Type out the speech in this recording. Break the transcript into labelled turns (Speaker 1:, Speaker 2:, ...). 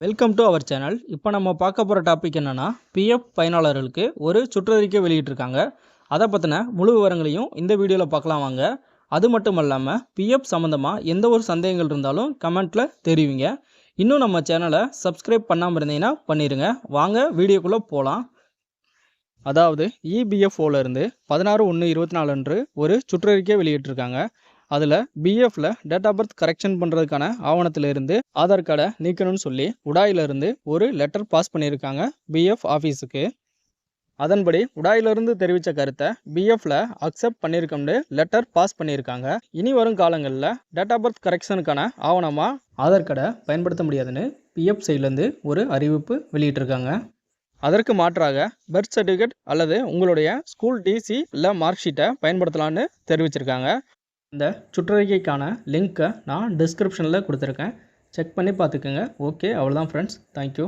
Speaker 1: Welcome to our channel. இப்போ நம்ம பார்க்க போகிற டாபிக் என்னென்னா, பிஎஃப் பயனாளர்களுக்கு ஒரு சுற்றறிக்கை வெளியிட்டிருக்காங்க. அதை பற்றின முழு விவரங்களையும் இந்த வீடியோவில் பார்க்கலாம் வாங்க. அது மட்டும் இல்லாமல் பிஎஃப் சம்மந்தமாக எந்த ஒரு சந்தேகங்கள் இருந்தாலும் கமெண்ட்டில் தெரிவிங்க. இன்னும் நம்ம சேனலை சப்ஸ்கிரைப் பண்ணாமல் இருந்தீங்கன்னா பண்ணிடுங்க. வாங்க வீடியோக்குள்ளே போகலாம். அதாவது இபிஎஃப்ஓலேருந்து 16/1/24 அன்று ஒரு சுற்றறிக்கை வெளியிட்டிருக்காங்க. அதில் பிஎஃப்ல டேட் ஆஃப் பர்த் கரெக்ஷன் பண்ணுறதுக்கான ஆவணத்திலிருந்து ஆதார் கார்டை நீக்கணும்னு சொல்லி உடாயிலிருந்து ஒரு லெட்டர் பாஸ் பண்ணியிருக்காங்க பிஎஃப் ஆஃபீஸுக்கு. அதன்படி உடாயிலிருந்து தெரிவித்த கருத்தை பிஎஃப்ல அக்செப்ட் பண்ணியிருக்கோம்னு லெட்டர் பாஸ் பண்ணியிருக்காங்க. இனி வரும் காலங்களில் டேட் ஆஃப் பர்த் கரெக்ஷனுக்கான ஆவணமாக ஆதார் கார்டை பயன்படுத்த முடியாதுன்னு பிஎஃப் சைட்லேருந்து ஒரு அறிவிப்பு வெளியிட்டிருக்காங்க. அதற்கு மாற்றாக பர்த் சர்டிஃபிகேட் அல்லது உங்களுடைய ஸ்கூல் டிசி இல்லை மார்க் ஷீட்டை பயன்படுத்தலான்னு தெரிவிச்சிருக்காங்க. இந்த சுற்றறிக்கைக்கான லிங்க்கை நான் டிஸ்கிரிப்ஷனில் கொடுத்துருக்கேன். செக் பண்ணி பார்த்துக்கோங்க. ஓகே, அவ்வளோதான் ஃப்ரெண்ட்ஸ். தேங்க்யூ.